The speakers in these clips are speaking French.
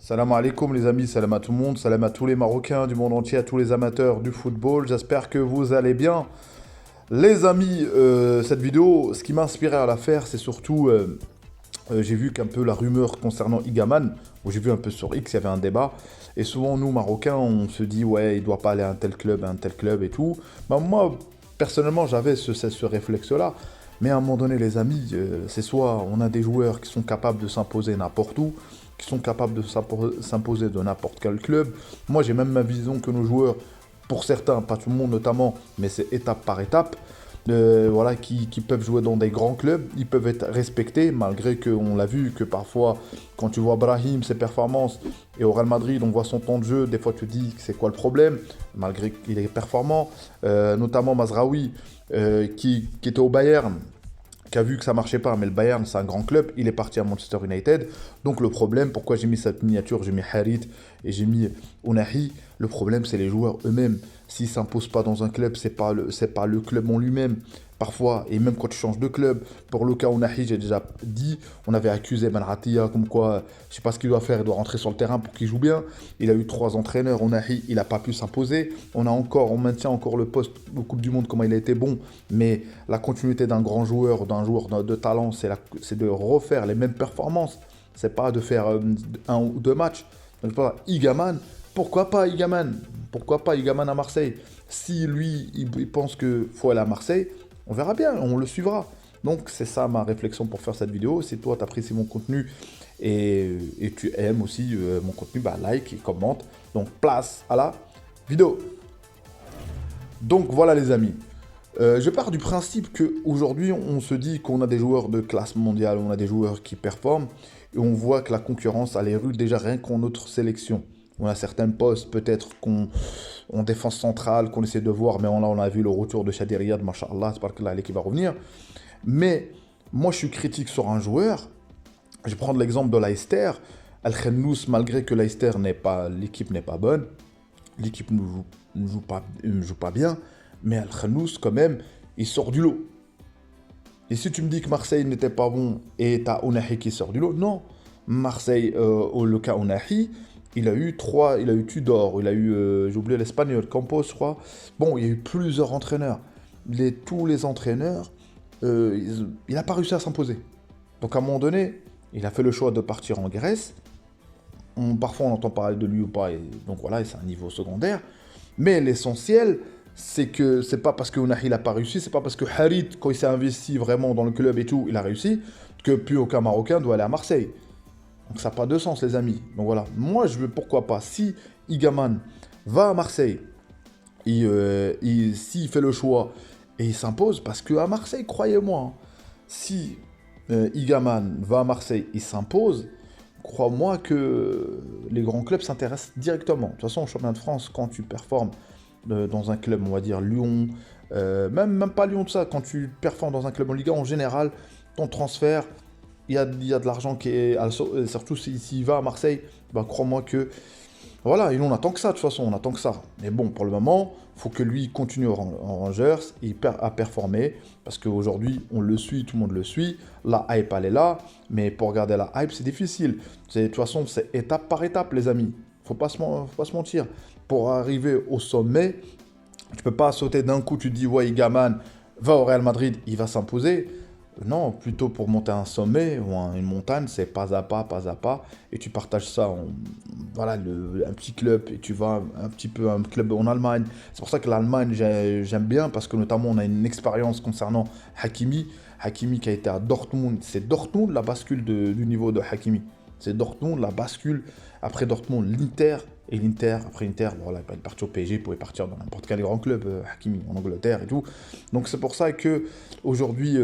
Salam alaikum les amis, salam à tout le monde, salam à tous les Marocains du monde entier, à tous les amateurs du football. J'espère que vous allez bien. Les amis, cette vidéo, ce qui m'a inspiré à la faire, c'est surtout, j'ai vu qu'un peu la rumeur concernant Igaman, où j'ai vu un peu sur X, il y avait un débat. Et souvent, nous, Marocains, on se dit, ouais, il doit pas aller à un tel club et tout. Bah, moi, personnellement, j'avais ce réflexe-là. Mais à un moment donné, les amis, c'est soit on a des joueurs qui sont capables de s'imposer n'importe où, qui sont capables de s'imposer de n'importe quel club. Moi, j'ai même ma vision que nos joueurs, pour certains, pas tout le monde notamment, mais c'est étape par étape, voilà, qui peuvent jouer dans des grands clubs, ils peuvent être respectés, malgré qu'on l'a vu que parfois, quand tu vois Brahim, ses performances, et au Real Madrid, on voit son temps de jeu, des fois tu te dis c'est quoi le problème, malgré qu'il est performant, notamment Mazraoui, qui était au Bayern, qui a vu que ça marchait pas, mais le Bayern, c'est un grand club, il est parti à Manchester United. Donc le problème, pourquoi j'ai mis cette miniature, j'ai mis Harit et j'ai mis Ounahi, le problème, c'est les joueurs eux-mêmes. S'ils ne s'imposent pas dans un club, c'est pas le club en lui-même. Parfois, et même quand tu changes de club, pour le cas Ounahi, j'ai déjà dit, on avait accusé Benratia comme quoi, je sais pas ce qu'il doit faire, il doit rentrer sur le terrain pour qu'il joue bien. Il a eu 3 entraîneurs, Ounahi, il n'a pas pu s'imposer. On maintient encore le poste au Coupe du Monde, comment il a été bon, mais la continuité d'un grand joueur, d'un joueur de talent, c'est de refaire les mêmes performances. C'est pas de faire un ou deux matchs. Donc, pas Igaman, pourquoi pas Igaman? Pourquoi pas Igaman à Marseille? Si lui, il pense qu'il faut aller à Marseille, on verra bien, on le suivra. Donc c'est ça ma réflexion pour faire cette vidéo. Si toi tu apprécies mon contenu et tu aimes aussi mon contenu, bah like et commente. Donc place à la vidéo. Donc voilà les amis. Je pars du principe qu'aujourd'hui on se dit qu'on a des joueurs de classe mondiale, on a des joueurs qui performent et on voit que la concurrence elle est rude déjà rien qu'en notre sélection. On a certains postes peut-être qu'on en défense centrale qu'on essaie de voir, mais on a vu le retour de Chadi Riyad, machallah, c'est pas que là qui va revenir. Mais moi je suis critique sur un joueur. Je vais prendre l'exemple de Leicester. Al-Khennous, malgré que Leicester l'équipe n'est pas bonne, l'équipe ne joue pas bien, mais Al-Khennous quand même, il sort du lot. Et si tu me dis que Marseille n'était pas bon et t'as Ounahi qui sort du lot, non. Marseille, le cas Ounahi, il a eu Tudor, il a eu, j'ai oublié l'espagnol, Campos, je crois. Bon, il y a eu plusieurs entraîneurs. Tous les entraîneurs, il n'a pas réussi à s'imposer. Donc à un moment donné, il a fait le choix de partir en Grèce. Parfois on entend parler de lui ou pas, et donc voilà, c'est un niveau secondaire. Mais l'essentiel, c'est que c'est pas parce que Ounahi n'a pas réussi, c'est pas parce que Harit, quand il s'est investi vraiment dans le club et tout, il a réussi, que plus aucun Marocain doit aller à Marseille. Donc ça n'a pas de sens les amis. Donc voilà, moi je veux pourquoi pas, si Igaman va à Marseille, s'il fait le choix et il s'impose, parce qu'à Marseille, croyez-moi, hein, si Igaman va à Marseille, il s'impose, crois-moi que les grands clubs s'intéressent directement. De toute façon, au championnat de France, quand tu performes dans un club, on va dire Lyon, même pas Lyon de ça, quand tu performes dans un club en Liga, en général, ton transfert, il y a de l'argent qui est... Surtout s'il va à Marseille, bah, crois-moi que... Voilà, et nous on attend que ça, de toute façon, on attend que ça. Mais bon, pour le moment, il faut que lui continue en Rangers, à performer, parce qu'aujourd'hui, on le suit, tout le monde le suit, la hype, elle est là, mais pour regarder la hype, c'est difficile. De toute façon, c'est étape par étape, les amis. Faut pas se mentir. Pour arriver au sommet, tu peux pas sauter d'un coup, tu te dis, ouais, Igaman va au Real Madrid, il va s'imposer. Non, plutôt pour monter un sommet ou une montagne, c'est pas à pas, et tu partages ça voilà, un petit club, et tu vas un petit peu un club en Allemagne. C'est pour ça que l'Allemagne, j'aime bien, parce que notamment on a une expérience concernant Hakimi. Hakimi qui a été à Dortmund, c'est Dortmund la bascule du niveau de Hakimi. C'est Dortmund la bascule, après Dortmund l'Inter, et l'Inter, après l'Inter, voilà, il est parti au PSG, il pouvait partir dans n'importe quel grand club, Hakimi, en Angleterre et tout. Donc c'est pour ça que aujourd'hui,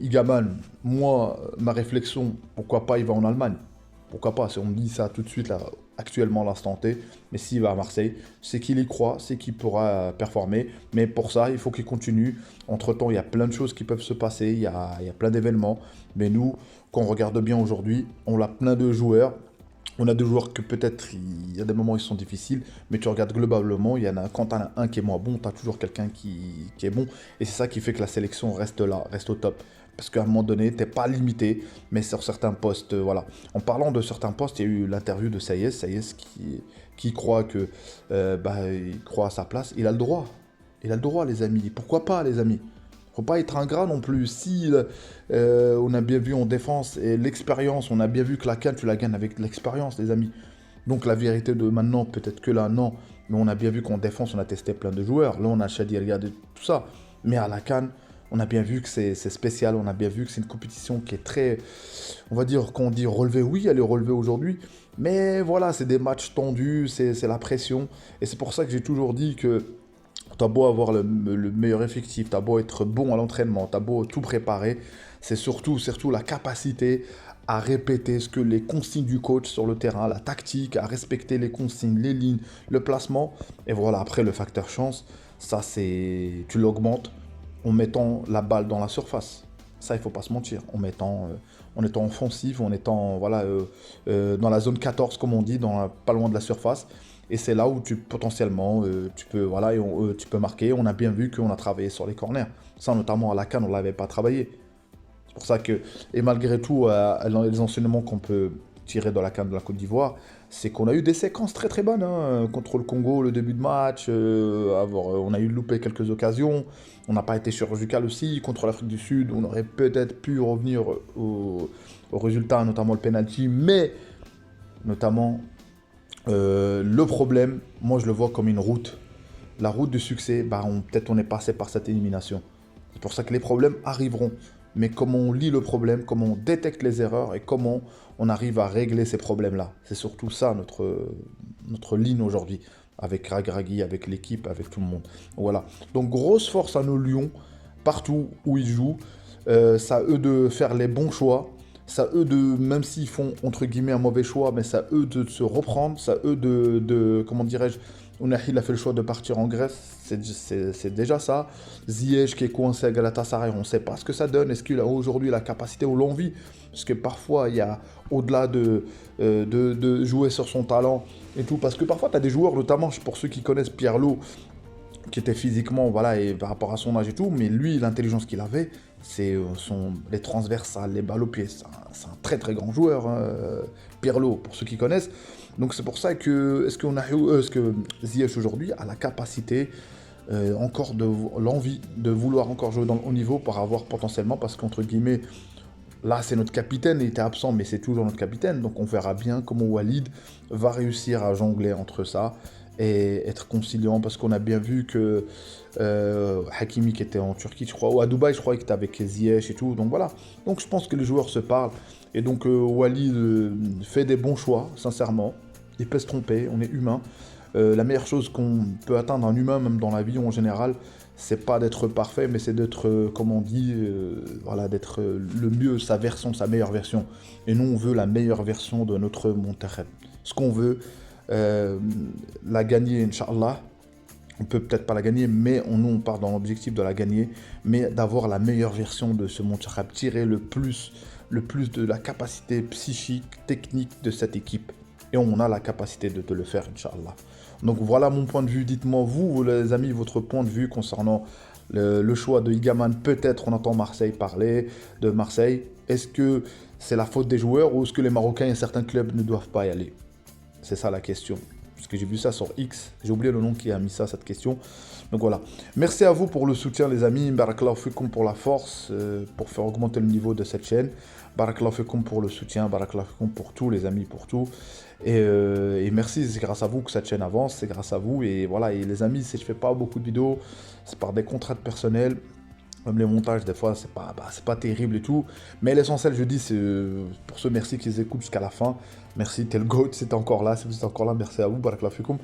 Igaman, moi, ma réflexion, pourquoi pas il va en Allemagne? Pourquoi pas? Si on me dit ça tout de suite, là, actuellement, à l'instant T, mais s'il va à Marseille, c'est qu'il y croit, c'est qu'il pourra performer. Mais pour ça, il faut qu'il continue. Entre-temps, il y a plein de choses qui peuvent se passer, il y a plein d'événements. Mais nous, quand on regarde bien aujourd'hui, on a plein de joueurs. On a des joueurs que peut-être, il y a des moments où ils sont difficiles, mais tu regardes globalement, il y en a, quand tu en as un qui est moins bon, tu as toujours quelqu'un qui est bon. Et c'est ça qui fait que la sélection reste là, reste au top. Parce qu'à un moment donné, tu n'es pas limité, mais sur certains postes, voilà. En parlant de certains postes, il y a eu l'interview de Saïs qui croit que, il croit à sa place. Il a le droit. Il a le droit, les amis. Pourquoi pas, les amis? Faut pas être ingrat non plus. Si on a bien vu en défense et l'expérience, on a bien vu que la CAN, tu la gagnes avec l'expérience, les amis. Donc la vérité de maintenant, peut-être que là, non. Mais on a bien vu qu'en défense, on a testé plein de joueurs. Là, on a Shadi, regardez tout ça. Mais à la CAN, on a bien vu que c'est spécial. On a bien vu que c'est une compétition qui est très, on va dire, qu'on dit relevée. Oui, elle est relevée aujourd'hui. Mais voilà, c'est des matchs tendus, c'est la pression. Et c'est pour ça que j'ai toujours dit que t'as beau avoir le meilleur effectif, t'as beau être bon à l'entraînement, t'as beau tout préparer, c'est surtout la capacité à répéter ce que les consignes du coach sur le terrain, la tactique, à respecter les consignes, les lignes, le placement. Et voilà, après le facteur chance, ça c'est, tu l'augmentes en mettant la balle dans la surface. Ça, il faut pas se mentir, en étant offensif, en étant voilà, dans la zone 14, comme on dit, pas loin de la surface. Et c'est là où potentiellement, tu peux, voilà, tu peux marquer. On a bien vu qu'on a travaillé sur les corners. Ça, notamment à la CAN, on ne l'avait pas travaillé. C'est pour ça que, et malgré tout, les enseignements qu'on peut tirer de la CAN de la Côte d'Ivoire, c'est qu'on a eu des séquences très très bonnes. Contre le Congo, le début de match, on a eu loupé quelques occasions. On n'a pas été chirurgical aussi. Contre l'Afrique du Sud, on aurait peut-être pu revenir au résultat, notamment le penalty, mais notamment... le problème, moi je le vois comme une route. La route du succès, peut-être on est passé par cette élimination. C'est pour ça que les problèmes arriveront. Mais comment on lit le problème, comment on détecte les erreurs et comment on arrive à régler ces problèmes-là. C'est surtout ça notre ligne aujourd'hui. Avec Ragragui, avec l'équipe, avec tout le monde. Voilà. Donc grosse force à nos Lions, partout où ils jouent. C'est à eux de faire les bons choix. C'est à eux de, même s'ils font entre guillemets un mauvais choix, mais c'est à eux de se reprendre, c'est à eux comment dirais-je, Ounahi a fait le choix de partir en Grèce, c'est déjà ça. Ziyech qui est coincé à Galatasaray, on ne sait pas ce que ça donne, est-ce qu'il a aujourd'hui la capacité ou l'envie? Parce que parfois, il y a, au-delà de jouer sur son talent et tout, parce que parfois, tu as des joueurs, notamment pour ceux qui connaissent Pirlo, qui était physiquement, voilà, et par rapport à son âge et tout, mais lui, l'intelligence qu'il avait, c'est les transversales, les balles au pied. C'est un très très grand joueur, hein, Pirlo, pour ceux qui connaissent. Donc c'est pour ça que, est-ce que Ziyech aujourd'hui a la capacité, encore l'envie de vouloir encore jouer dans le haut niveau pour avoir potentiellement, parce qu'entre guillemets, là, c'est notre capitaine, il était absent, mais c'est toujours notre capitaine. Donc on verra bien comment Walid va réussir à jongler entre ça et être conciliant, parce qu'on a bien vu que Hakimi qui était en Turquie, je crois, ou à Dubaï, je crois qu'il était avec Ziyech et tout. Donc voilà. Donc je pense que les joueurs se parlent. Et donc Walid fait des bons choix, sincèrement. Il peut se tromper, on est humain. La meilleure chose qu'on peut atteindre un humain, même dans la vie en général, c'est pas d'être parfait, mais c'est d'être, comme on dit, voilà, d'être le mieux, sa meilleure version. Et nous, on veut la meilleure version de notre Monterrey. Ce qu'on veut, la gagner, Inch'Allah. On peut peut-être pas la gagner, mais nous, on part dans l'objectif de la gagner, mais d'avoir la meilleure version de ce Monterrey, tirer le plus de la capacité psychique, technique de cette équipe. Et on a la capacité de le faire, Inch'Allah. Donc voilà mon point de vue. Dites-moi, vous les amis, votre point de vue concernant le choix de Igaman. Peut-être on entend Marseille parler de Marseille. Est-ce que c'est la faute des joueurs ou est-ce que les Marocains et certains clubs ne doivent pas y aller? C'est ça la question. Parce que j'ai vu ça sur X. J'ai oublié le nom qui a mis ça, cette question. Donc voilà. Merci à vous pour le soutien, les amis. Barakallahu fikoum pour la force, pour faire augmenter le niveau de cette chaîne. Barakallahu fikoum pour le soutien. Barakallahu fikoum pour tout, les amis, pour tout. Et merci, c'est grâce à vous que cette chaîne avance. C'est grâce à vous. Et voilà. Et les amis, si je fais pas beaucoup de vidéos, c'est par des contraintes personnelles. Même les montages, des fois, c'est pas terrible et tout. Mais l'essentiel, je dis, c'est pour ceux, merci qu'ils écoutent jusqu'à la fin. Merci, t'es le GOAT, si t'es encore là. Si vous êtes encore là, merci à vous. Barakallahu fikoum.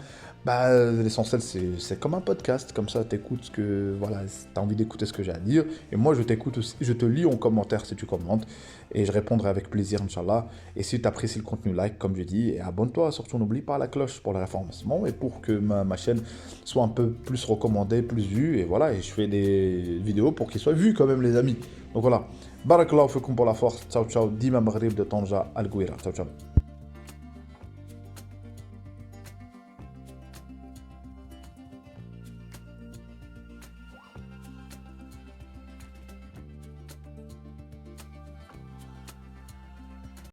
L'essentiel, c'est comme un podcast. Comme ça, t'écoutes voilà, t'as envie d'écouter ce que j'ai à dire. Et moi, je t'écoute aussi. Je te lis en commentaire si tu commentes. Et je répondrai avec plaisir, Inch'Allah. Et si tu apprécies le contenu, like, comme je dis. Et abonne-toi. Surtout, n'oublie pas la cloche pour les référencements. Et pour que ma chaîne soit un peu plus recommandée, plus vue. Et voilà, et je fais des vidéos pour qu'ils soient vus quand même, les amis. Donc voilà. Barakallahu fikoum pour la force. Ciao, ciao. Dima Maghrib de Tanja Al Gouira. Ciao, ciao.